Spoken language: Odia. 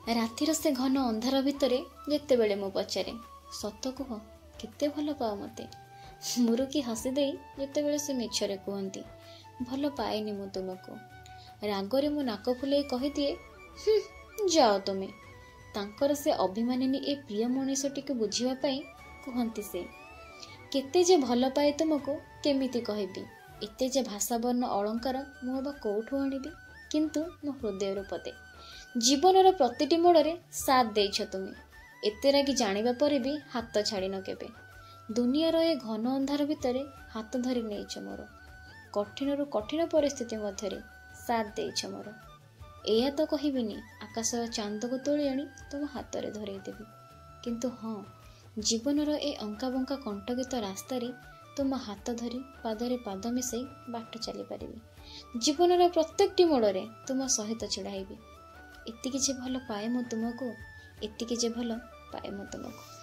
ରାତିର ସେ ଘନ ଅନ୍ଧାର ଭିତରେ ଯେତେବେଳେ ମୁଁ ପଚାରେ, ସତ କୁହ କେତେ ଭଲ ପାଅ ମୋତେ, ମୁରୁକି ହସି ଦେଇ ଯେତେବେଳେ ସେ ମିଛରେ କୁହନ୍ତି, ଭଲ ପାଏନି ମୁଁ ତୁମକୁ, ରାଗରେ ମୁଁ ନାକ ଫୁଲେଇ କହିଦିଏ, ଯାଅ ତୁମେ। ତାଙ୍କର ସେ ଅଭିମାନିନୀ ଏ ପ୍ରିୟ ମଣିଷଟିକୁ ବୁଝିବା ପାଇଁ କୁହନ୍ତି ସେ, କେତେ ଯେ ଭଲ ପାଏ ତୁମକୁ କେମିତି କହିବି, ଏତେ ଯେ ଭାଷାବର୍ଣ୍ଣ ଅଳଙ୍କାର ମୁଁ ଅବା କୋଉଠୁ ଆଣିବି। କିନ୍ତୁ ମୋ ହୃଦୟରୁ ପଦେ, ଜୀବନର ପ୍ରତିଟି ମୋଡ଼ରେ ସାଥ ଦେଇଛ ତୁମେ, ଏତେ ରାଗି ଜାଣିବା ପରେ ବି ହାତ ଛାଡ଼ିନ କେବେ। ଦୁନିଆର ଏ ଘନ ଅନ୍ଧାର ଭିତରେ ହାତ ଧରି ନେଇଛ ମୋର, କଠିନରୁ କଠିନ ପରିସ୍ଥିତି ମଧ୍ୟରେ ସାଥ ଦେଇଛ ମୋର। ଏଇଆ ତ କହିବିନି ଆକାଶର ଚାନ୍ଦକୁ ତୋଳି ଆଣି ତୁମ ହାତରେ ଧରେଇଦେବି, କିନ୍ତୁ ହଁ, ଜୀବନର ଏ ଅଙ୍କାବଙ୍କା କଣ୍ଟକିତ ରାସ୍ତାରେ ତୁମ ହାତ ଧରି ପାଦରେ ପାଦ ମିଶାଇ ବାଟ ଚାଲିପାରିବି। ଜୀବନର ପ୍ରତ୍ୟେକଟି ମୋଡ଼ରେ ତୁମ ସହିତ ଛିଡ଼ା ହେବି। ଏତିକି ଯେ ଭଲ ପାଏ ମୁଁ ତୁମକୁ, ଏତିକି ଯେ ଭଲ ପାଏ ମୁଁ ତୁମକୁ।